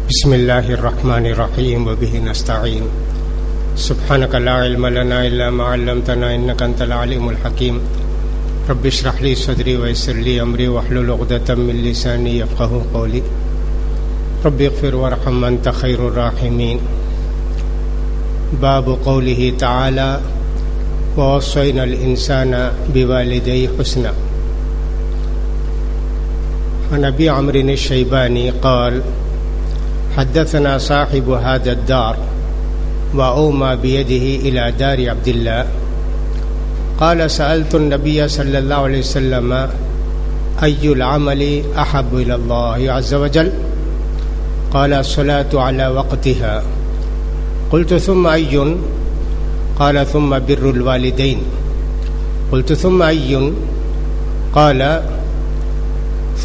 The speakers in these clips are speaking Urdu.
بسم اللہ الرحمن الرحیم وبہ نستعین سبحانک لا علم لنا الا ما علمتنا انک انت العلیم الحکیم رب اشرح لی صدری ویسر لی امری واحلل عقدۃ من لسانی یفقہوا قولی رب اغفر وارحم انت خیر الراحمین. باب قوله تعالی ووصینا الانسان بوالدیہ حسنا. عن ابی عمرو الشیبانی قال حدثنا صاحب هذا الدار وأومى بيده إلى دار عبد الله قال سألت النبي صلى الله عليه وسلم أي العمل أحب إلى الله عز وجل قال الصلاة على وقتها قلت ثم أي قال ثم بر الوالدين قلت ثم أي قال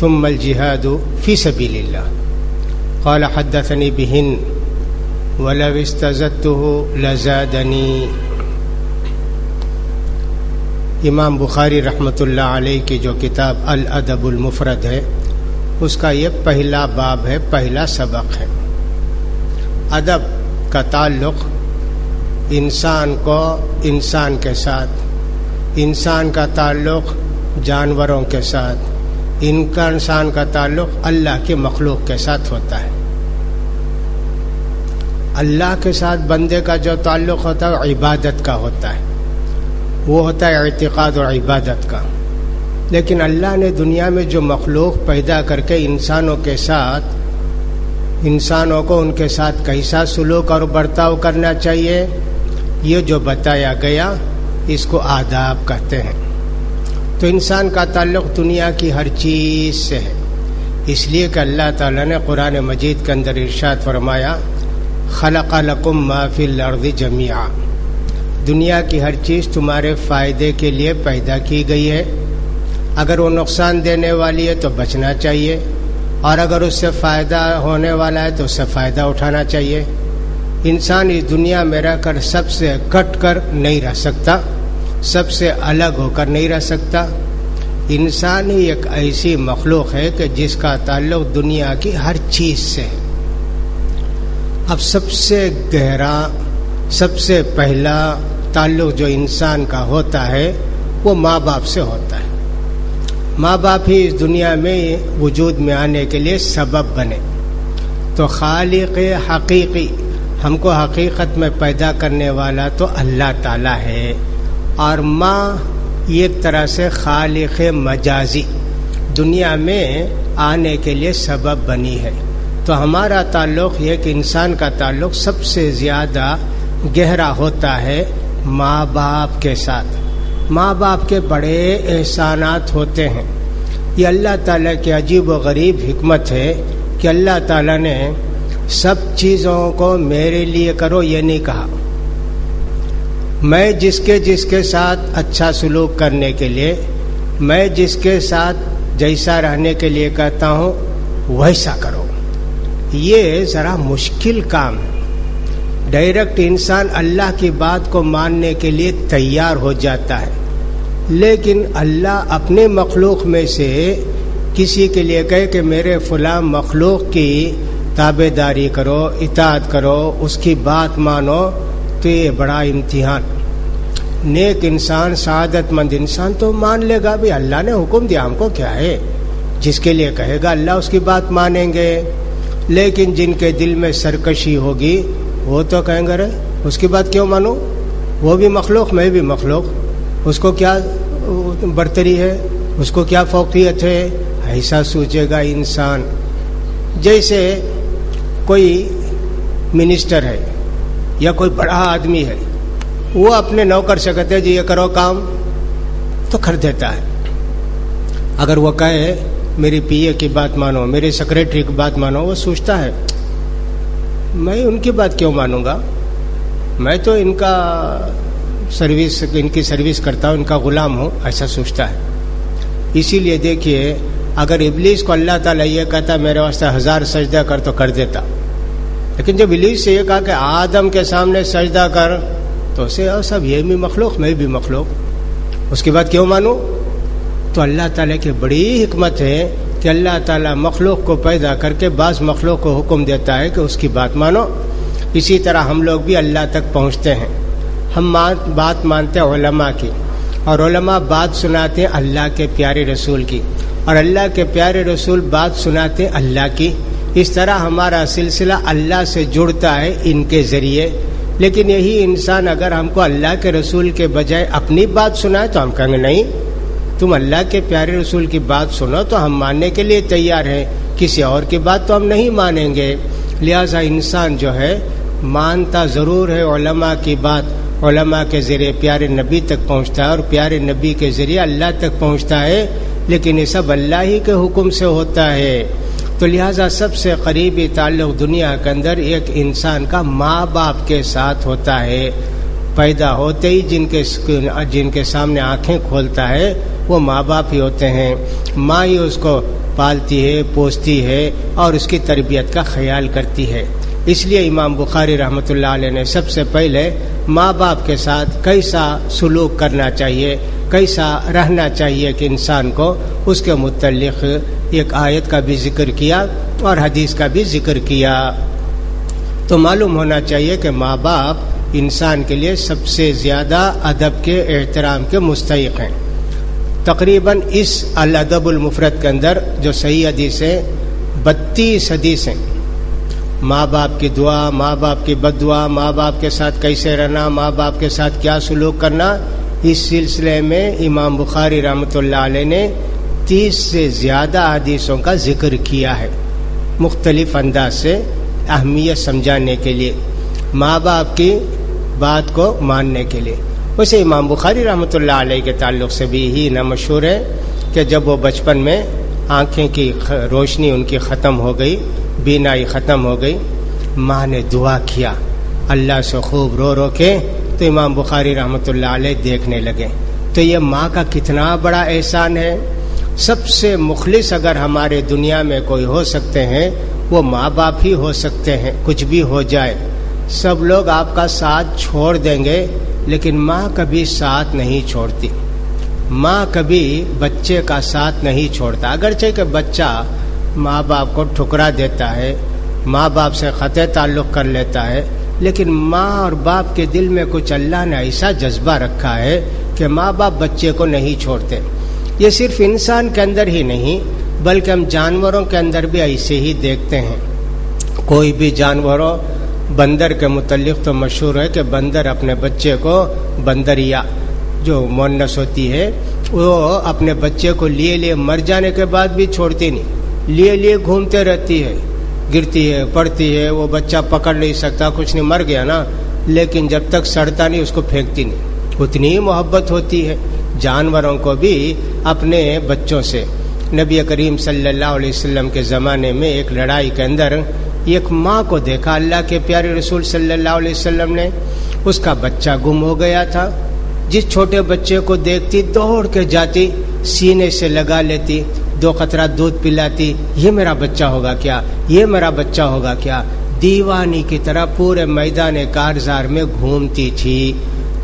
ثم الجهاد في سبيل الله قال حدثني بهن ولو استزدته لزادنی. امام بخاری رحمۃ اللہ علیہ کی جو کتاب الادب المفرد ہے اس کا یہ پہلا باب ہے، پہلا سبق ہے. ادب کا تعلق انسان کو انسان کے ساتھ، انسان کا تعلق جانوروں کے ساتھ، انسان کا تعلق اللہ کے مخلوق کے ساتھ ہوتا ہے. اللہ کے ساتھ بندے کا جو تعلق ہوتا ہے وہ عبادت کا ہوتا ہے، وہ ہوتا ہے اعتقاد اور عبادت کا. لیکن اللہ نے دنیا میں جو مخلوق پیدا کر کے انسانوں کے ساتھ، انسانوں کو ان کے ساتھ کیسا سلوک اور برتاؤ کرنا چاہیے، یہ جو بتایا گیا اس کو آداب کہتے ہیں. تو انسان کا تعلق دنیا کی ہر چیز سے ہے، اس لیے کہ اللہ تعالیٰ نے قرآن مجید کے اندر ارشاد فرمایا خلق لکم ما فی الارض جمیعا. دنیا کی ہر چیز تمہارے فائدے کے لیے پیدا کی گئی ہے. اگر وہ نقصان دینے والی ہے تو بچنا چاہیے، اور اگر اس سے فائدہ ہونے والا ہے تو اس سے فائدہ اٹھانا چاہیے. انسان اس دنیا میں رہ کر سب سے کٹ کر نہیں رہ سکتا، سب سے الگ ہو کر نہیں رہ سکتا. انسان ہی ایک ایسی مخلوق ہے کہ جس کا تعلق دنیا کی ہر چیز سے ہے. اب سب سے گہرا، سب سے پہلا تعلق جو انسان کا ہوتا ہے وہ ماں باپ سے ہوتا ہے. ماں باپ ہی اس دنیا میں وجود میں آنے کے لیے سبب بنے. تو خالق حقیقی، ہم کو حقیقت میں پیدا کرنے والا تو اللہ تعالیٰ ہے، اور ماں ایک طرح سے خالق مجازی دنیا میں آنے کے لیے سبب بنی ہے. تو ہمارا تعلق یہ کہ انسان کا تعلق سب سے زیادہ گہرا ہوتا ہے ماں باپ کے ساتھ. ماں باپ کے بڑے احسانات ہوتے ہیں. یہ اللہ تعالیٰ کی عجیب و غریب حکمت ہے کہ اللہ تعالیٰ نے سب چیزوں کو میرے لیے کرو یہ نہیں کہا. میں جس کے ساتھ اچھا سلوک کرنے کے لیے، میں جس کے ساتھ جیسا رہنے کے لیے کہتا ہوں ویسا کرو. یہ ذرا مشکل کام ہے. ڈائریکٹ انسان اللہ کی بات کو ماننے کے لیے تیار ہو جاتا ہے، لیکن اللہ اپنے مخلوق میں سے کسی کے لیے کہے کہ میرے فلاں مخلوق کی تابع داری کرو، اطاعت کرو، اس کی بات مانو، تو یہ بڑا امتحان. نیک انسان، سعادت مند انسان تو مان لے گا بھی اللہ نے حکم دیا، ہم کو کیا ہے. جس کے لیے کہے گا اللہ اس کی بات مانیں گے. لیکن جن کے دل میں سرکشی ہوگی وہ تو کہیں گے اس کی بات کیوں مانو، وہ بھی مخلوق میں بھی مخلوق، اس کو کیا برتری ہے، اس کو کیا فوقیت ہے. ایسا سوچے گا انسان. جیسے کوئی منسٹر ہے یا کوئی بڑا آدمی ہے، وہ اپنے نوکر سے کہتے جی یہ کرو کام تو کر دیتا ہے. اگر وہ کہے میری پی اے کی بات مانو، میری سیکریٹری کی بات مانو، وہ سوچتا ہے میں ان کی بات کیوں مانوں گا، میں تو ان کی سروس کرتا ہوں، ان کا غلام ہوں، ایسا سوچتا ہے. اسی لیے دیکھیے اگر ابلیس کو اللہ تعالیٰ یہ کہتا میرے واسطے 1000 سجدہ کر تو کر دیتا. لیکن جب ابلیس سے یہ کہا کہ آدم کے سامنے سجدہ کر، تو اسے سب یہ بھی مخلوق میں بھی مخلوق، اس کی بات کیوں مانوں. تو اللہ تعالیٰ کی بڑی حکمت ہے کہ اللہ تعالیٰ مخلوق کو پیدا کر کے بعض مخلوق کو حکم دیتا ہے کہ اس کی بات مانو، اسی طرح ہم لوگ بھی اللہ تک پہنچتے ہیں۔ ہم بات مانتے ہیں علماء کی، اور علماء بات سناتے ہیں اللہ کے پیارے رسول کی، اور اللہ کے پیارے رسول بات سناتے ہیں اللہ کی۔ اس طرح ہمارا سلسلہ اللہ سے جڑتا ہے ان کے ذریعے۔ لیکن یہی انسان اگر ہم کو اللہ کے رسول کے بجائے اپنی بات سنائے تو ہم کہیں گے نہیں، تم اللہ کے پیارے رسول کی بات سنو تو ہم ماننے کے لیے تیار ہیں، کسی اور کی بات تو ہم نہیں مانیں گے۔ لہذا انسان جو ہے مانتا ضرور ہے علماء کی بات، علماء کے ذریعے پیارے نبی تک پہنچتا ہے، اور پیارے نبی کے ذریعے اللہ تک پہنچتا ہے، لیکن یہ سب اللہ ہی کے حکم سے ہوتا ہے۔ تو لہٰذا سب سے قریبی تعلق دنیا کے اندر ایک انسان کا ماں باپ کے ساتھ ہوتا ہے۔ پیدا ہوتے ہی جن کے سامنے آنکھیں کھولتا ہے وہ ماں باپ ہی ہوتے ہیں۔ ماں ہی اس کو پالتی ہے، پوستی ہے، اور اس کی تربیت کا خیال کرتی ہے۔ اس لیے امام بخاری رحمۃ اللہ علیہ نے سب سے پہلے ماں باپ کے ساتھ کیسا سلوک کرنا چاہیے، کیسا رہنا چاہیے کہ انسان کو اس کے متعلق ایک آیت کا بھی ذکر کیا اور حدیث کا بھی ذکر کیا۔ تو معلوم ہونا چاہیے کہ ماں باپ انسان کے لیے سب سے زیادہ ادب کے، احترام کے مستحق ہیں۔ تقریباً اس الادب المفرد کے اندر جو صحیح حدیث ہے 32 حدیثیں، ماں باپ کی دعا، ماں باپ کی بد دعا، ماں باپ کے ساتھ کیسے رہنا، ماں باپ کے ساتھ کیا سلوک کرنا، اس سلسلے میں امام بخاری رحمۃ اللہ علیہ نے 30 سے زیادہ حدیثوں کا ذکر کیا ہے، مختلف انداز سے اہمیت سمجھانے کے لیے، ماں باپ کی بات کو ماننے کے لیے۔ ویسے امام بخاری رحمۃ اللہ علیہ کے تعلق سے بھی یہی نہ مشہور ہے کہ جب وہ بچپن میں آنکھیں کی روشنی ان کی ختم ہو گئی، بینائی ختم ہو گئی، ماں نے دعا کیا اللہ سے خوب رو رو کے، تو امام بخاری رحمۃ اللہ علیہ دیکھنے لگے۔ تو یہ ماں کا کتنا بڑا احسان ہے۔ سب سے مخلص اگر ہمارے دنیا میں کوئی ہو سکتے ہیں وہ ماں باپ ہی ہو سکتے ہیں۔ کچھ بھی ہو جائے، سب لوگ آپ کا ساتھ چھوڑ دیں گے، لیکن ماں کبھی ساتھ نہیں چھوڑتی۔ ماں کبھی بچے کا ساتھ نہیں چھوڑتا، اگرچہ کہ بچہ ماں باپ کو ٹھکرا دیتا ہے، ماں باپ سے قطع تعلق کر لیتا ہے، لیکن ماں اور باپ کے دل میں کچھ اللہ نے ایسا جذبہ رکھا ہے کہ ماں باپ بچے کو نہیں چھوڑتے۔ یہ صرف انسان کے اندر ہی نہیں بلکہ ہم جانوروں کے اندر بھی ایسے ہی دیکھتے ہیں۔ کوئی بھی جانوروں، بندر کے متعلق تو مشہور ہے کہ بندر اپنے بچے کو، بندریا جو مونس ہوتی ہے، وہ اپنے بچے کو لیے مر جانے کے بعد بھی چھوڑتی نہیں، لیے گھومتے رہتی ہے، گرتی ہے، پڑتی ہے، وہ بچہ پکڑ نہیں سکتا، کچھ نہیں، مر گیا نا، لیکن جب تک سڑتا نہیں اس کو پھینکتی نہیں، اتنی محبت ہوتی ہے۔ جانوروں کو بھی اپنے بچوں سے، نبی کریم صلی اللہ علیہ وسلم کے زمانے میں ایک لڑائی کے اندر ایک ماں کو دیکھا اللہ کے پیارے رسول صلی اللہ علیہ وسلم نے، اس کا بچہ گم ہو گیا تھا۔ جس چھوٹے بچے کو دیکھتی دوڑ کے جاتی، سینے سے لگا لیتی، 2 قطرہ دودھ پلاتی، یہ میرا بچہ ہوگا کیا، یہ میرا بچہ ہوگا کیا، دیوانی کی طرح پورے میدان کارزار میں گھومتی تھی۔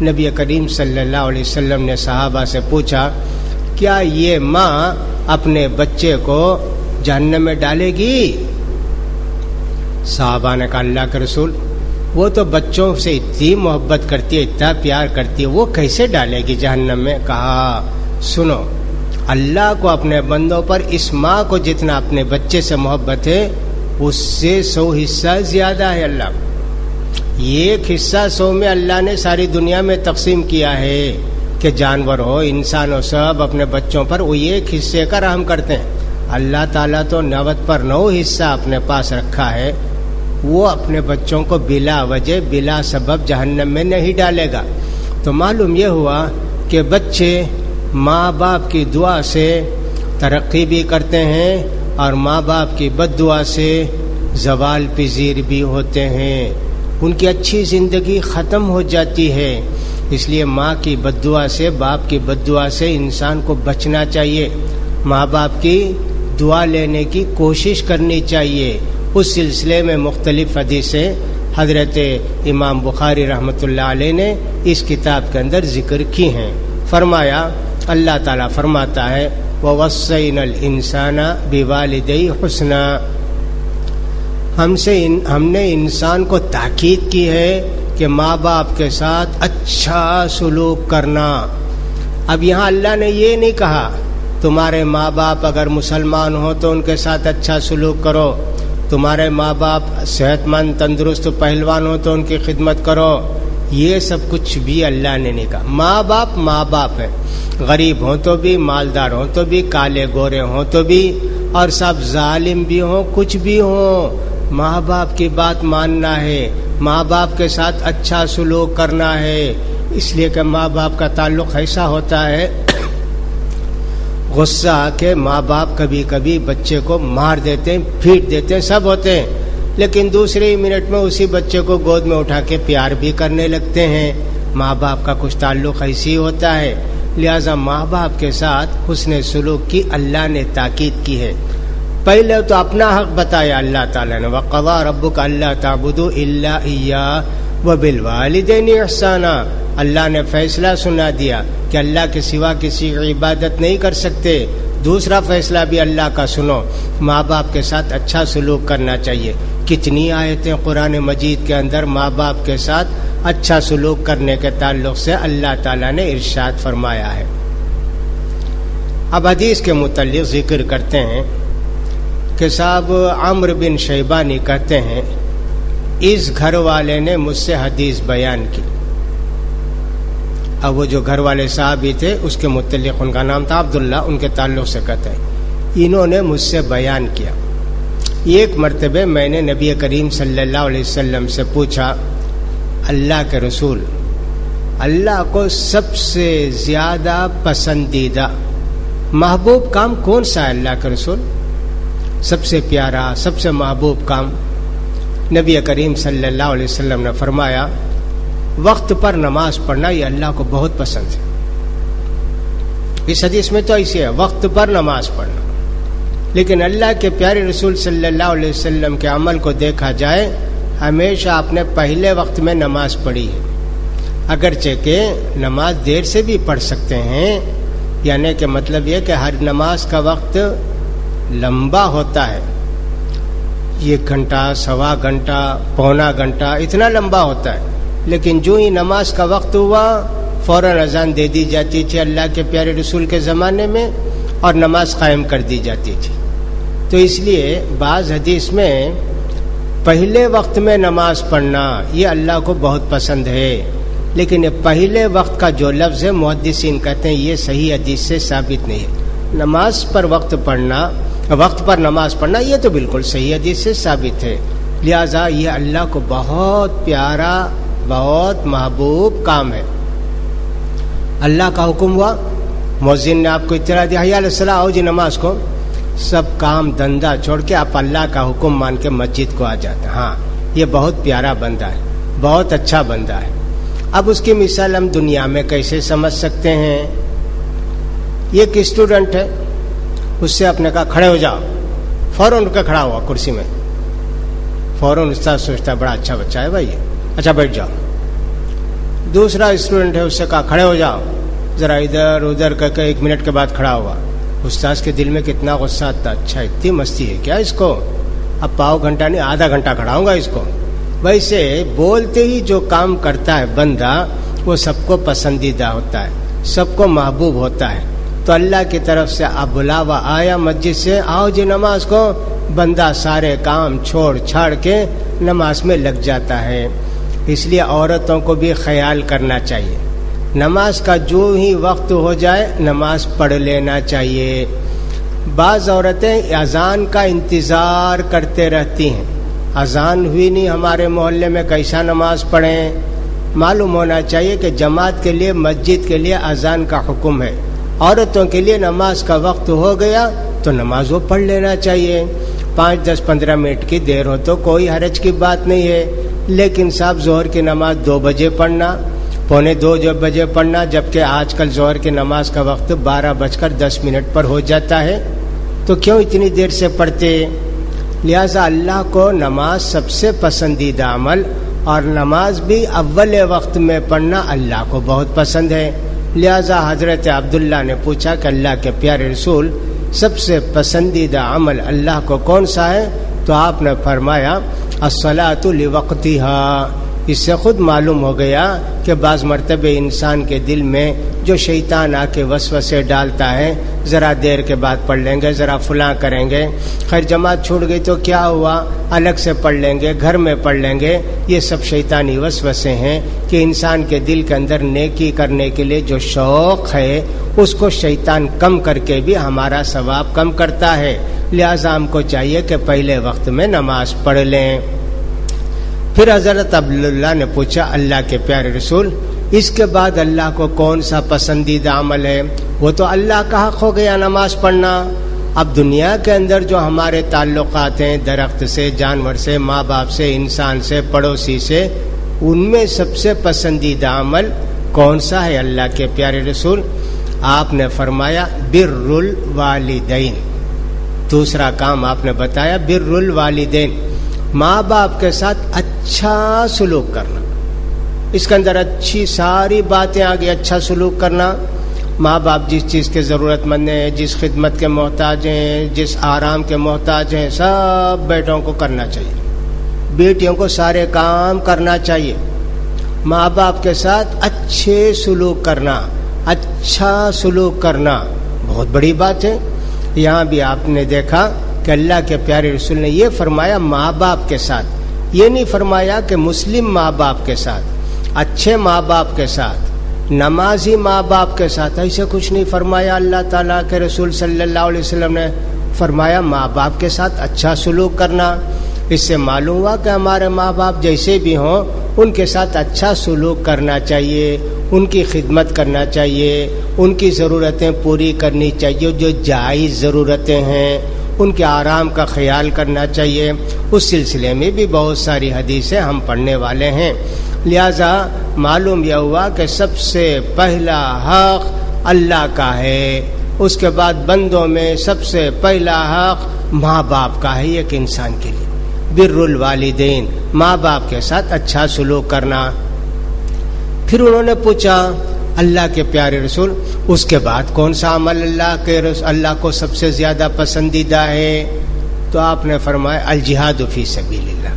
نبی کریم صلی اللہ علیہ وسلم نے صحابہ سے پوچھا کیا یہ ماں اپنے بچے کو جہنم میں ڈالے گی؟ صحابہ نے کہا اللہ کے رسول، وہ تو بچوں سے اتنی محبت کرتی ہے، اتنا پیار کرتی ہے، وہ کیسے ڈالے گی جہنم میں؟ کہا سنو، اللہ کو اپنے بندوں پر اس ماں کو جتنا اپنے بچے سے محبت ہے اس سے 100 حصہ زیادہ ہے۔ اللہ ایک حصہ 100 میں اللہ نے ساری دنیا میں تقسیم کیا ہے کہ جانور ہو، انسان ہو، سب اپنے بچوں پر وہ ایک حصے کا رحم کرتے ہیں۔ اللہ تعالیٰ تو 90 پر 9 حصہ اپنے پاس رکھا ہے، وہ اپنے بچوں کو بلا وجہ بلا سبب جہنم میں نہیں ڈالے گا۔ تو معلوم یہ ہوا کہ بچے ماں باپ کی دعا سے ترقی بھی کرتے ہیں اور ماں باپ کی بد دعا سے زوال پذیر بھی ہوتے ہیں، ان کی اچھی زندگی ختم ہو جاتی ہے۔ اس لیے ماں کی بد دعا سے، باپ کی بد دعا سے انسان کو بچنا چاہیے، ماں باپ کی دعا لینے کی کوشش کرنی چاہیے۔ اس سلسلے میں مختلف حدیثیں حضرت امام بخاری رحمۃ اللہ علیہ نے اس کتاب کے اندر ذکر کی ہیں۔ فرمایا اللہ تعالیٰ فرماتا ہے وَوَصَّيْنَا الْإِنسَانَ بِوَالِدَيْهِ حُسْنًا، ہم نے انسان کو تاکید کی ہے کہ ماں باپ کے ساتھ اچھا سلوک کرنا۔ اب یہاں اللہ نے یہ نہیں کہا تمہارے ماں باپ اگر مسلمان ہو تو ان کے ساتھ اچھا سلوک کرو، تمہارے ماں باپ صحت مند تندرست پہلوان ہو تو ان کی خدمت کرو، یہ سب کچھ بھی اللہ نے نہیں کہا۔ ماں باپ ہے، غریب ہوں تو بھی، مالدار ہوں تو بھی، کالے گورے ہوں تو بھی، اور سب ظالم بھی ہوں، کچھ بھی ہوں، ماں باپ کی بات ماننا ہے، ماں باپ کے ساتھ اچھا سلوک کرنا ہے۔ اس لیے کہ ماں باپ کا تعلق ایسا ہوتا ہے، غصہ کہ ماں باپ کبھی کبھی بچے کو مار دیتے ہیں، پیٹ دیتے ہیں، سب ہوتے ہیں، لیکن دوسرے ہی منٹ میں اسی بچے کو گود میں اٹھا کے پیار بھی کرنے لگتے ہیں۔ ماں باپ کا کچھ تعلق ایسی ہوتا ہے، لہذا ماں باپ کے ساتھ حسن سلوک کی اللہ نے تاکید کی ہے۔ پہلے تو اپنا حق بتایا اللہ تعالیٰ نے، وَقَضَىٰ رَبُّكَ أَلَّا تَعْبُدُوا إِلَّا إِيَّاهُ وَبِالْوَالِدَيْنِ إِحْسَانًا، اللہ نے فیصلہ سنا دیا کہ اللہ کے سوا کسی کی عبادت نہیں کر سکتے۔ دوسرا فیصلہ بھی اللہ کا سنو، ماں باپ کے ساتھ اچھا سلوک کرنا چاہیے۔ کتنی آیتیں قرآن مجید کے اندر ماں باپ کے ساتھ اچھا سلوک کرنے کے تعلق سے اللہ تعالیٰ نے ارشاد فرمایا ہے۔ اب حدیث کے متعلق ذکر کرتے ہیں کہ صاحب عمرو بن شیبانی کہتے ہیں اس گھر والے نے مجھ سے حدیث بیان کی۔ اب وہ جو گھر والے صاحب ہی تھے اس کے متعلق ان کا نام تھا عبداللہ، ان کے تعلق سے کہتے ہیں انہوں نے مجھ سے بیان کیا، ایک مرتبہ میں نے نبی کریم صلی اللہ علیہ وسلم سے پوچھا، اللہ کے رسول، اللہ کو سب سے زیادہ پسندیدہ محبوب کام کون سا ہے؟ اللہ کے رسول، سب سے پیارا سب سے محبوب کام؟ نبی کریم صلی اللہ علیہ وسلم نے فرمایا وقت پر نماز پڑھنا یہ اللہ کو بہت پسند ہے۔ اس حدیث میں تو ایسے ہے وقت پر نماز پڑھنا، لیکن اللہ کے پیارے رسول صلی اللہ علیہ وسلم کے عمل کو دیکھا جائے ہمیشہ آپ نے پہلے وقت میں نماز پڑھی ہے، اگرچہ کہ نماز دیر سے بھی پڑھ سکتے ہیں، یعنی کہ مطلب یہ کہ ہر نماز کا وقت لمبا ہوتا ہے، 1 گھنٹہ، 1.25 گھنٹہ، پونا گھنٹہ، اتنا لمبا ہوتا ہے، لیکن جو ہی نماز کا وقت ہوا فوراً اذان دے دی جاتی تھی اللہ کے پیارے رسول کے زمانے میں، اور نماز قائم کر دی جاتی تھی۔ تو اس لیے بعض حدیث میں پہلے وقت میں نماز پڑھنا یہ اللہ کو بہت پسند ہے، لیکن یہ پہلے وقت کا جو لفظ ہے محدثین کہتے ہیں یہ صحیح حدیث سے ثابت نہیں ہے۔ نماز پر وقت پر نماز پڑھنا یہ تو بالکل صحیح حدیث سے ثابت ہے، لہذا یہ اللہ کو بہت پیارا بہت محبوب کام ہے۔ اللہ کا حکم ہوا، مؤذن نے آپ کو اطلاع دیا حی علی الصلاۃ، آؤ جی نماز کو، سب کام دھندا چھوڑ کے آپ اللہ کا حکم مان کے مسجد کو آ جاتے ہیں۔ ہاں یہ بہت پیارا بندہ ہے، بہت اچھا بندہ ہے۔ اب اس کی مثال ہم دنیا میں کیسے سمجھ سکتے ہیں؟ یہ ایک اسٹوڈنٹ ہے، اس سے آپ نے کہا کھڑے ہو جاؤ، فوراً اٹھ کے کھڑا ہوا کرسی میں، فوراً استاد سوچتا ہے بڑا اچھا بچہ ہے بھائی، اچھا بیٹھ جاؤ۔ دوسرا اسٹوڈنٹ ہے، اس سے کہا کھڑے ہو جاؤ، ذرا ادھر ادھر کر کے 1 منٹ کے بعد کھڑا ہوا۔ استاد کے دل میں کتنا غصہ آتا، اچھا اتنی مستی ہے کیا اس کو، اب پاؤ گھنٹہ نہیں آدھا گھنٹہ کھڑا ہوں گا اس کو۔ ویسے بولتے ہی جو کام کرتا ہے بندہ وہ سب کو پسندیدہ ہوتا ہے، سب کو محبوب ہوتا ہے۔ تو اللہ کی طرف سے اب بلاوا آیا مسجد سے، آؤ جی نماز کو، بندہ سارے کام چھوڑ چھاڑ کے نماز میں لگ جاتا ہے۔ اس لیے عورتوں کو بھی خیال کرنا چاہیے، نماز کا جو ہی وقت ہو جائے نماز پڑھ لینا چاہیے۔ بعض عورتیں اذان کا انتظار کرتے رہتی ہیں، اذان ہوئی نہیں ہمارے محلے میں کیسا نماز پڑھیں؟ معلوم ہونا چاہیے کہ جماعت کے لیے مسجد کے لیے اذان کا حکم ہے، عورتوں کے لیے نماز کا وقت ہو گیا تو نماز وہ پڑھ لینا چاہیے۔ 5, 10, 15 منٹ کی دیر ہو تو کوئی حرج کی بات نہیں ہے، لیکن صاحب ظہر کی نماز 2 بجے پڑھنا، 1:45 بجے پڑھنا، جبکہ آج کل ظہر کی نماز کا وقت 12:10 پر ہو جاتا ہے، تو کیوں اتنی دیر سے پڑھتے؟ لہذا اللہ کو نماز سب سے پسندیدہ عمل، اور نماز بھی اول وقت میں پڑھنا اللہ کو بہت پسند ہے۔ لہذا حضرت عبداللہ نے پوچھا کہ اللہ کے پیارے رسول سب سے پسندیدہ عمل اللہ کو کون سا ہے؟ تو آپ نے فرمایا الصلاۃ لوقتها۔ اس سے خود معلوم ہو گیا کہ بعض مرتبہ انسان کے دل میں جو شیطان آ کے وسوسے ڈالتا ہے، ذرا دیر کے بعد پڑھ لیں گے، ذرا فلاں کریں گے، خیر جماعت چھوٹ گئی تو کیا ہوا، الگ سے پڑھ لیں گے، گھر میں پڑھ لیں گے، یہ سب شیطانی وسوسے ہیں کہ انسان کے دل کے اندر نیکی کرنے کے لیے جو شوق ہے اس کو شیطان کم کر کے بھی ہمارا ثواب کم کرتا ہے۔ لہذا ہم کو چاہیے کہ پہلے وقت میں نماز پڑھ لیں۔ پھر حضرت عبداللہ نے پوچھا اللہ کے پیارے رسول اس کے بعد اللہ کو کون سا پسندیدہ عمل ہے؟ وہ تو اللہ کا حق ہو گیا نماز پڑھنا۔ اب دنیا کے اندر جو ہمارے تعلقات ہیں درخت سے، جانور سے، ماں باپ سے، انسان سے، پڑوسی سے، ان میں سب سے پسندیدہ عمل کون سا ہے اللہ کے پیارے رسول؟ آپ نے فرمایا بر الوالدین۔ دوسرا کام آپ نے بتایا بر الوالدین، ماں باپ کے ساتھ اچھا سلوک کرنا۔ اس کے اندر اچھی ساری باتیں آگے، اچھا سلوک کرنا۔ ماں باپ جس چیز کے ضرورت مند ہیں، جس خدمت کے محتاج ہیں، جس آرام کے محتاج ہیں، سب بیٹوں کو کرنا چاہیے، بیٹیوں کو سارے کام کرنا چاہیے۔ ماں باپ کے ساتھ اچھے سلوک کرنا، اچھا سلوک کرنا بہت بڑی بات ہے۔ یہاں بھی آپ نے دیکھا کہ اللہ کے پیارے رسول نے یہ فرمایا ماں باپ کے ساتھ، یہ نہیں فرمایا کہ مسلم ماں باپ کے ساتھ، اچھے ماں باپ کے ساتھ، نمازی ماں باپ کے ساتھ، ایسے کچھ نہیں فرمایا۔ اللہ تعالیٰ کے رسول صلی اللہ علیہ وسلم نے فرمایا ماں باپ کے ساتھ اچھا سلوک کرنا۔ اس سے معلوم ہوا کہ ہمارے ماں باپ جیسے بھی ہوں ان کے ساتھ اچھا سلوک کرنا چاہیے، ان کی خدمت کرنا چاہیے، ان کی ضرورتیں پوری کرنی چاہیے، جو جائز ضرورتیں ہیں ان کے آرام کا خیال کرنا چاہیے۔ اس سلسلے میں بھی بہت ساری حدیثیں ہم پڑھنے والے ہیں۔ لہذا معلوم یہ ہوا کہ سب سے پہلا حق اللہ کا ہے، اس کے بعد بندوں میں سب سے پہلا حق ماں باپ کا ہے ایک انسان کے لیے، بر الوالدین، ماں باپ کے ساتھ اچھا سلوک کرنا۔ پھر انہوں نے پوچھا اللہ کے پیارے رسول اس کے بعد کون سا عمل اللہ کو سب سے زیادہ پسندیدہ ہے؟ تو آپ نے فرمایا الجہاد فی سبیل اللہ،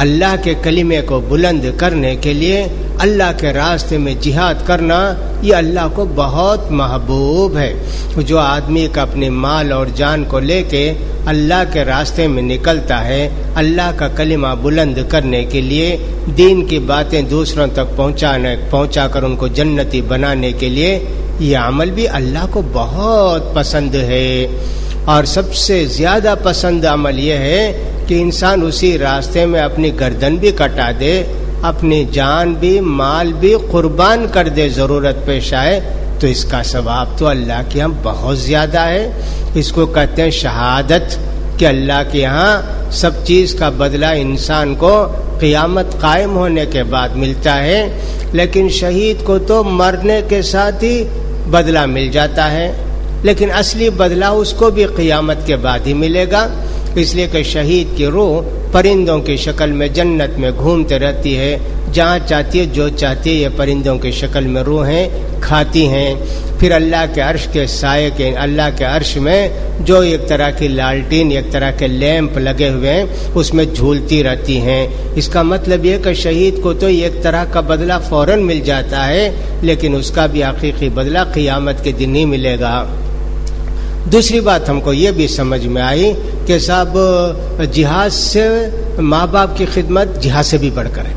اللہ کے کلمے کو بلند کرنے کے لیے اللہ کے راستے میں جہاد کرنا، یہ اللہ کو بہت محبوب ہے۔ جو آدمی کا اپنے مال اور جان کو لے کے اللہ کے راستے میں نکلتا ہے، اللہ کا کلمہ بلند کرنے کے لیے، دین کی باتیں دوسروں تک پہنچا کر ان کو جنتی بنانے کے لیے، یہ عمل بھی اللہ کو بہت پسند ہے۔ اور سب سے زیادہ پسند عمل یہ ہے کہ انسان اسی راستے میں اپنی گردن بھی کٹا دے، اپنی جان بھی، مال بھی قربان کر دے، ضرورت پیش آئے، تو اس کا ثواب تو اللہ کے یہاں بہت زیادہ ہے۔ اس کو کہتے ہیں شہادت، کہ اللہ کے یہاں سب چیز کا بدلہ انسان کو قیامت قائم ہونے کے بعد ملتا ہے، لیکن شہید کو تو مرنے کے ساتھ ہی بدلہ مل جاتا ہے، لیکن اصلی بدلہ اس کو بھی قیامت کے بعد ہی ملے گا۔ اس لیے کہ شہید کی روح پرندوں کی شکل میں جنت میں گھومتے رہتی ہے، جہاں چاہتی ہے جو چاہتی ہے یہ پرندوں کی شکل میں روحیں کھاتی ہیں۔ پھر اللہ کے عرش کے سائے کے، اللہ کے عرش میں جو ایک طرح کی لالٹین، ایک طرح کے لیمپ لگے ہوئے ہیں، اس میں جھولتی رہتی ہیں۔ اس کا مطلب یہ کہ شہید کو تو ایک طرح کا بدلہ فوراً مل جاتا ہے، لیکن اس کا بھی حقیقی بدلہ قیامت کے دن ہی ملے گا۔ دوسری بات ہم کو یہ بھی سمجھ میں آئی کہ صاحب جہاد سے ماں باپ کی خدمت جہاد سے بھی بڑھ کر ہے۔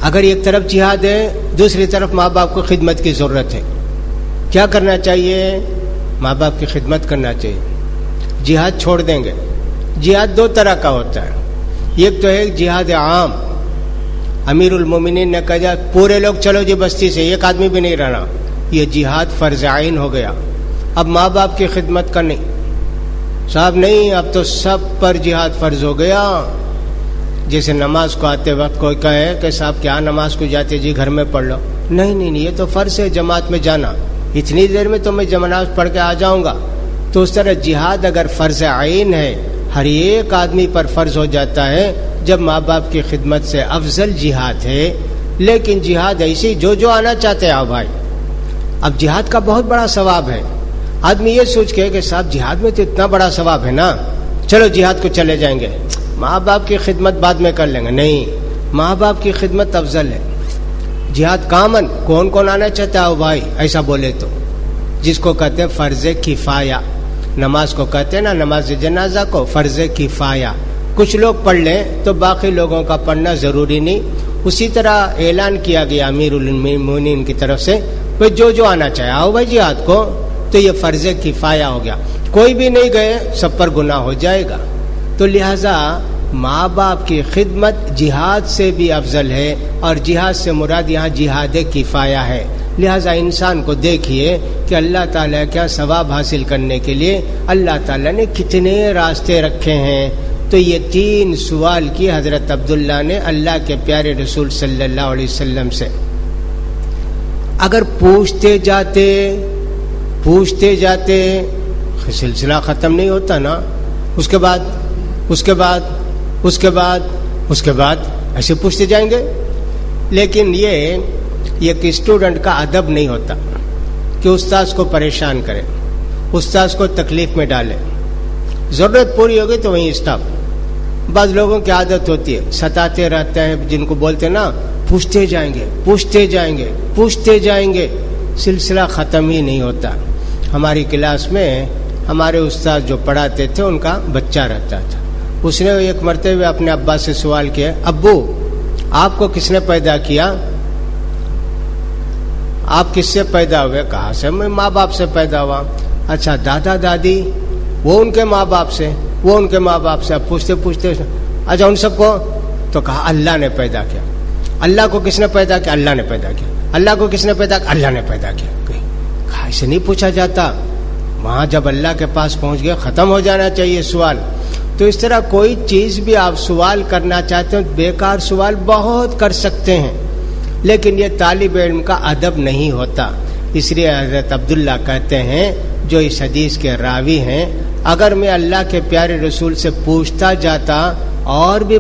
اگر ایک طرف جہاد ہے، دوسری طرف ماں باپ کو خدمت کی ضرورت ہے، کیا کرنا چاہیے؟ ماں باپ کی خدمت کرنا چاہیے۔ جہاد چھوڑ دیں گے۔ جہاد دو طرح کا ہوتا ہے، ایک تو ہے جہاد عام، امیر المومنین نے کہا پورے لوگ چلو جی بستی سے، ایک آدمی بھی نہیں رہنا، یہ جہاد فرض عین ہو گیا۔ اب ماں باپ کی خدمت کرنی صاحب نہیں، اب تو سب پر جہاد فرض ہو گیا۔ جیسے نماز کو آتے وقت کوئی کہے کہ صاحب کیا نماز کو جاتے جی گھر میں پڑھ لو، نہیں یہ تو فرض ہے جماعت میں جانا، اتنی دیر میں تو میں نماز پڑھ کے آ جاؤں گا۔ تو اس طرح جہاد اگر فرض عین ہے، ہر ایک آدمی پر فرض ہو جاتا ہے، جب ماں باپ کی خدمت سے افضل جہاد ہے۔ لیکن جہاد ایسی جو آنا چاہتے ہیں آؤ بھائی، اب جہاد کا بہت بڑا ثواب ہے. آدمی یہ سوچ کے کہ صاحب جہاد میں تو اتنا بڑا ثواب ہے نا, چلو جہاد کو چلے جائیں گے, ماں باپ کی خدمت بعد میں کر لیں گے. نہیں, ماں باپ کی خدمت افضل ہے. جہاد کامن کون کون آنا چاہتا ہے بھائی, ایسا بولے تو جس کو کہتے ہیں فرض کفایہ. نماز کو کہتے ہیں نا, نماز جنازہ کو فرض کفایہ. کچھ لوگ پڑھ لیں تو باقی لوگوں کا پڑھنا ضروری نہیں. اسی طرح اعلان کیا گیا امیر المومنین کی طرف سے, جو آنا چاہے آؤ بھائی جہاد کو, تو یہ فرض کفایہ ہو گیا. کوئی بھی نہیں گئے سب پر گناہ ہو جائے گا. تو لہذا ماں باپ کی خدمت جہاد سے بھی افضل ہے, اور جہاد سے مراد یہاں جہاد کفایہ ہے. لہذا انسان کو دیکھیے کہ اللہ تعالیٰ کیا ثواب حاصل کرنے کے لیے اللہ تعالیٰ نے کتنے راستے رکھے ہیں. تو یہ 3 سوال کی حضرت عبداللہ نے اللہ کے پیارے رسول صلی اللہ علیہ وسلم سے. اگر پوچھتے جاتے سلسلہ ختم نہیں ہوتا نا. اس کے بعد ایسے پوچھتے جائیں گے. لیکن یہ ایک اسٹوڈنٹ کا ادب نہیں ہوتا کہ استاذ کو پریشان کرے, استاذ کو تکلیف میں ڈالے. ضرورت پوری ہوگی تو وہیں اسٹاپ. بعض لوگوں کی عادت ہوتی ہے, ستاتے رہتے ہیں, جن کو بولتے نا پوچھتے جائیں گے, سلسلہ ختم ہی نہیں ہوتا. ہماری کلاس میں ہمارے استاد جو پڑھاتے تھے ان کا بچہ رہتا تھا. اس نے ایک مرتبہ اپنے ابا سے سوال کیا, ابو آپ کو کس نے پیدا کیا؟ آپ کس سے پیدا ہوئے؟ کہا سے میں ماں باپ سے پیدا ہوا. اچھا دادا دادی؟ وہ ان کے ماں باپ سے. اب پوچھتے اچھا ان سب کو؟ تو کہا اللہ نے پیدا کیا. اللہ کو کس نے پیدا کیا؟ اللہ نے پیدا کیا. اللہ کو کس نے پیدا کیا؟ اللہ نے پیدا کیا. کہا اسے نہیں پوچھا جاتا. وہاں جب اللہ کے پاس پہنچ گیا ختم ہو جانا چاہیے سوال. تو اس طرح کوئی چیز بھی آپ سوال کرنا چاہتے ہیں, بیکار سوال بہت کر سکتے ہیں, لیکن یہ طالب علم کا ادب نہیں ہوتا. اس لیے حضرت عبداللہ کہتے ہیں جو اس حدیث کے راوی ہیں, اگر میں اللہ کے پیارے رسول سے پوچھتا جاتا اور بھی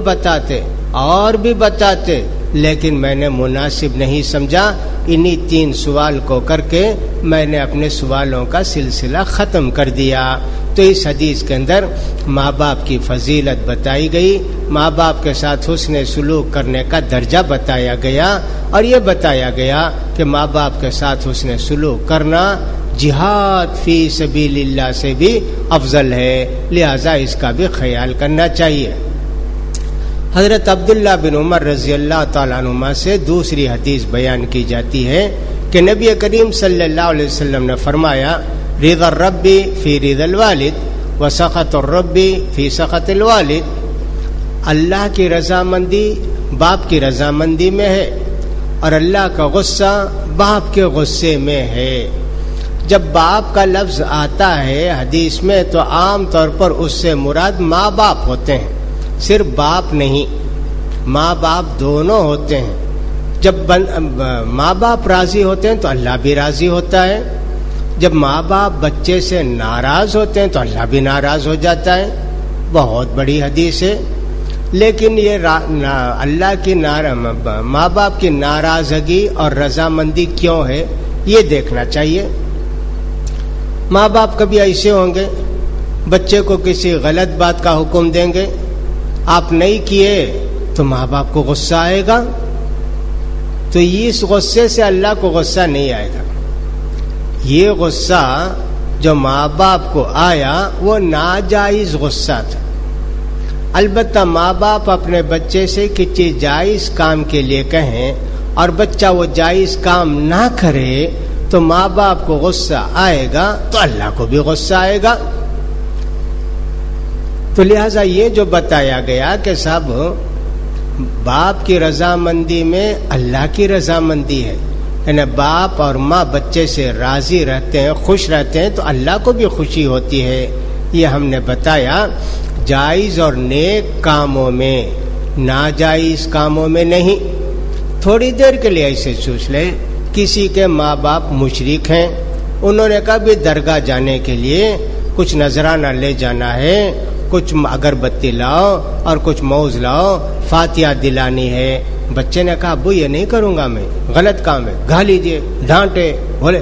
بتاتے لیکن میں نے مناسب نہیں سمجھا. انہی 3 سوال کو کر کے میں نے اپنے سوالوں کا سلسلہ ختم کر دیا. تو اس حدیث کے اندر ماں باپ کی فضیلت بتائی گئی, ماں باپ کے ساتھ حسن سلوک کرنے کا درجہ بتایا گیا, اور یہ بتایا گیا کہ ماں باپ کے ساتھ حسن سلوک کرنا جہاد فی سبیل اللہ سے بھی افضل ہے. لہذا اس کا بھی خیال کرنا چاہیے. حضرت عبداللہ بن عمر رضی اللہ تعالیٰ عنہما سے دوسری حدیث بیان کی جاتی ہے کہ نبی کریم صلی اللہ علیہ وسلم نے فرمایا, رضا الرب فی رضا الوالد و سخط الرب فی سخط الوالد. اللہ کی رضامندی باپ کی رضامندی میں ہے, اور اللہ کا غصہ باپ کے غصے میں ہے. جب باپ کا لفظ آتا ہے حدیث میں تو عام طور پر اس سے مراد ماں باپ ہوتے ہیں, صرف باپ نہیں, ماں باپ دونوں ہوتے ہیں. جب ماں باپ راضی ہوتے ہیں تو اللہ بھی راضی ہوتا ہے. جب ماں باپ بچے سے ناراض ہوتے ہیں تو اللہ بھی ناراض ہو جاتا ہے. بہت بڑی حدیث ہے. لیکن یہ اللہ کی ماں باپ کی ناراضگی اور رضامندی کیوں ہے یہ دیکھنا چاہیے. ماں باپ کبھی ایسے ہوں گے بچے کو کسی غلط بات کا حکم دیں گے, آپ نہیں کیے تو ماں باپ کو غصہ آئے گا. تو اس غصے سے اللہ کو غصہ نہیں آئے گا. یہ غصہ جو ماں باپ کو آیا وہ ناجائز غصہ تھا. البتہ ماں باپ اپنے بچے سے کسی جائز کام کے لیے کہیں اور بچہ وہ جائز کام نہ کرے تو ماں باپ کو غصہ آئے گا تو اللہ کو بھی غصہ آئے گا. تو لہذا یہ جو بتایا گیا کہ صاحب باپ کی رضامندی میں اللہ کی رضامندی ہے, یعنی باپ اور ماں بچے سے راضی رہتے ہیں, خوش رہتے ہیں, تو اللہ کو بھی خوشی ہوتی ہے. یہ ہم نے بتایا جائز اور نیک کاموں میں, ناجائز کاموں میں نہیں. تھوڑی دیر کے لیے ایسے سوچ لیں, کسی کے ماں باپ مشرک ہیں, انہوں نے کہا بھی درگاہ جانے کے لیے کچھ نذرانہ لے جانا ہے, کچھ اگربتی لاؤ اور کچھ موز لاؤ, فاتحہ دلانی ہے. بچے نے کہا ابو یہ نہیں کروں گا میں, غلط کام ہے. گھا لیجئے, ڈانٹے, بولے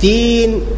3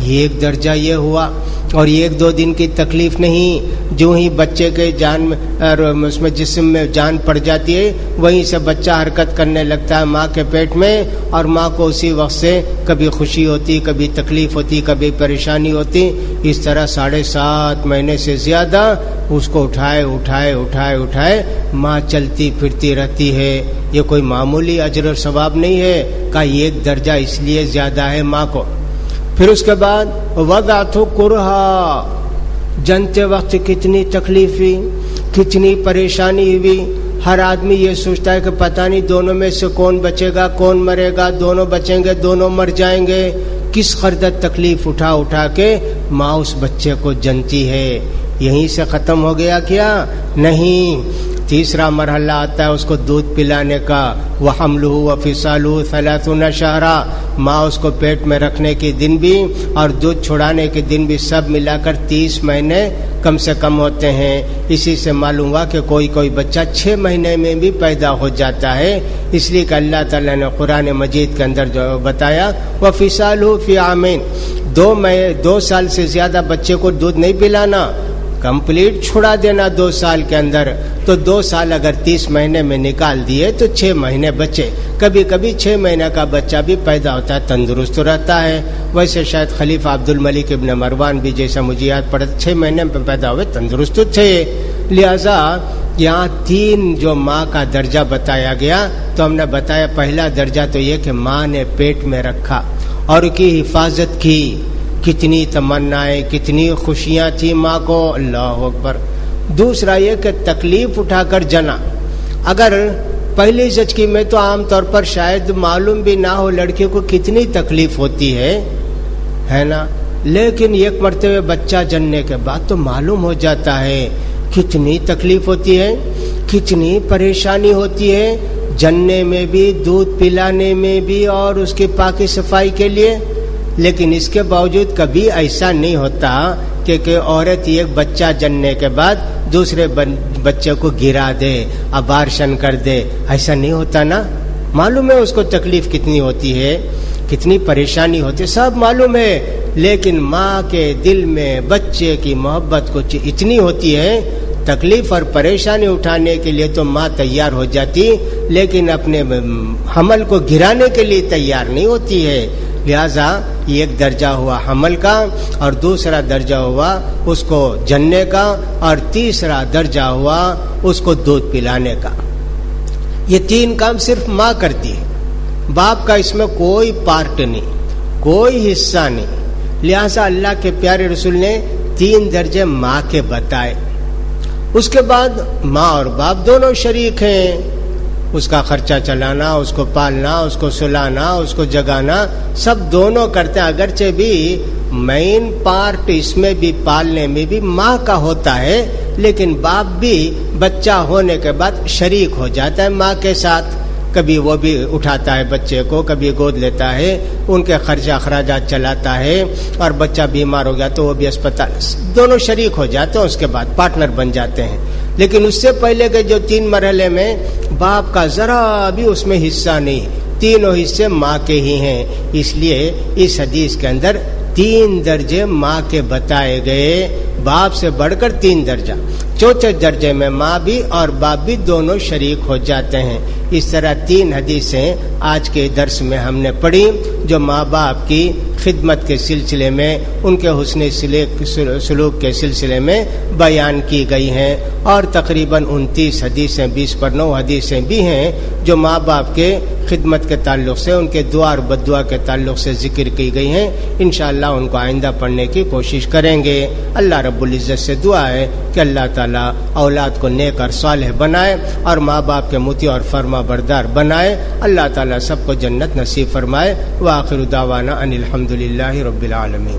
یہ ایک درجہ یہ ہوا. اور یہ 1-2 دن کی تکلیف نہیں، جو ہی بچے کے جان میں اور اس میں جسم میں جان پڑ جاتی ہے وہیں سے بچہ حرکت کرنے لگتا ہے ماں کے پیٹ میں، اور ماں کو اسی وقت سے کبھی خوشی ہوتی، کبھی تکلیف ہوتی، کبھی پریشانی ہوتی. اس طرح 7.5 مہینے سے زیادہ اس کو اٹھائے ماں چلتی پھرتی رہتی ہے. یہ کوئی معمولی اجر و ثواب نہیں ہے کہ یہ 1 درجہ اس لیے زیادہ ہے ماں کو. پھر اس کے بعد وضعت کرہا، جنتے وقت کتنی تکلیف ہوئی، کتنی پریشانی ہوئی. ہر آدمی یہ سوچتا ہے کہ پتہ نہیں دونوں میں سے کون بچے گا کون مرے گا، دونوں بچیں گے دونوں مر جائیں گے. کس قدر تکلیف اٹھا کے ماں اس بچے کو جنتی ہے. یہیں سے ختم ہو گیا کیا؟ نہیں، تیسرا مرحلہ آتا ہے اس کو دودھ پلانے کا. وحملہ وفصالہ 30 شہرا، ماں اس کو پیٹ میں رکھنے کے دن بھی اور دودھ چھڑانے کے دن بھی سب ملا کر 30 مہینے کم سے کم ہوتے ہیں. اسی سے معلوم ہوا کہ کوئی بچہ 6 مہینے میں بھی پیدا ہو جاتا ہے. اس لیے کہ اللہ تعالیٰ نے قرآن مجید کے اندر جو بتایا وفصالہ فی عامین، 2 سال سے زیادہ بچے کو دودھ نہیں پلانا، کمپلیٹ چھڑا دینا 2 سال کے اندر. تو 2 سال اگر 30 مہینے میں نکال دیے تو 6 مہینے بچے. کبھی 6 مہینے کا بچہ بھی پیدا ہوتا ہے، تندرست رہتا ہے. ویسے شاید خلیفہ عبد الملک ابن مروان بھی جیسا مجھے یاد پڑا 6 مہینے میں پیدا ہوئے، تندرست تھے. لہذا یہاں 3 جو ماں کا درجہ بتایا گیا تو ہم نے بتایا پہلا درجہ تو یہ کہ ماں نے پیٹ میں رکھا اور کی حفاظت کی. کتنی تمنائیں، کتنی خوشیاں تھی ماں کو، اللہ اکبر. دوسرا یہ کہ تکلیف اٹھا کر جنا. اگر پہلی زچگی میں تو عام طور پر شاید معلوم بھی نہ ہو لڑکی کو کتنی تکلیف ہوتی ہے نا، لیکن ایک مرتبہ بچہ جننے کے بعد تو معلوم ہو جاتا ہے کتنی تکلیف ہوتی ہے، کتنی پریشانی ہوتی ہے، جننے میں بھی، دودھ پلانے میں بھی اور اس کی پاکی صفائی کے لیے. لیکن اس کے باوجود کبھی ایسا نہیں ہوتا کہ عورت ایک بچہ جننے کے بعد دوسرے بچے کو گرا دے، ابارشن کر دے. ایسا نہیں ہوتا نا. معلوم ہے اس کو تکلیف کتنی ہوتی ہے، کتنی پریشانی ہوتی ہے، سب معلوم ہے. لیکن ماں کے دل میں بچے کی محبت کچھ اتنی ہوتی ہے، تکلیف اور پریشانی اٹھانے کے لیے تو ماں تیار ہو جاتی، لیکن اپنے حمل کو گرانے کے لیے تیار نہیں ہوتی ہے. لہذا ایک درجہ ہوا حمل کا، اور دوسرا درجہ ہوا اس کو جننے کا، اور تیسرا درجہ ہوا اس کو دودھ پلانے کا. یہ 3 کام صرف ماں کرتی ہے، باپ کا اس میں کوئی پارٹ نہیں، کوئی حصہ نہیں. لہذا اللہ کے پیارے رسول نے 3 درجے ماں کے بتائے. اس کے بعد ماں اور باپ دونوں شریک ہیں. اس کا خرچہ چلانا، اس کو پالنا، اس کو سلانا، اس کو جگانا، سب دونوں کرتے ہیں. اگرچہ بھی مین پارٹ اس میں بھی پالنے میں بھی ماں کا ہوتا ہے، لیکن باپ بھی بچہ ہونے کے بعد شریک ہو جاتا ہے ماں کے ساتھ. کبھی وہ بھی اٹھاتا ہے بچے کو، کبھی گود لیتا ہے، ان کے خرچہ اخراجات چلاتا ہے، اور بچہ بیمار ہو گیا تو وہ بھی اسپتال. دونوں شریک ہو جاتے ہیں، اس کے بعد پارٹنر بن جاتے ہیں. لیکن اس سے پہلے کے جو 3 مرحلے میں باپ کا ذرا بھی اس میں حصہ نہیں، تینوں حصے ماں کے ہی ہیں. اس لیے اس حدیث کے اندر 3 درجے ماں کے بتائے گئے، باپ سے بڑھ کر 3 درجہ. چوتھے درجے میں ماں بھی اور باپ بھی دونوں شریک ہو جاتے ہیں. اس طرح 3 حدیثیں آج کے درس میں ہم نے پڑھی جو ماں باپ کی خدمت کے سلسلے میں، ان کے حسن سلوک کے سلسلے میں بیان کی گئی ہیں. اور تقریباً 29 حدیثیں، 20 پر 9 حدیثیں بھی ہیں جو ماں باپ کے خدمت کے تعلق سے، ان کے دعا اور بددعا کے تعلق سے ذکر کی گئی ہیں. انشاءاللہ ان کو آئندہ پڑھنے کی کوشش کریں گے. اللہ رب العزت سے دعا ہے کہ اللہ تعالیٰ اولاد کو نیک اور صالح بنائے اور ماں باپ کے مطیع اور فرما بردار بنائے. اللہ تعالیٰ سب کو جنت نصیب فرمائے. وآخر دعوانا ان الحمدللہ رب العالمین.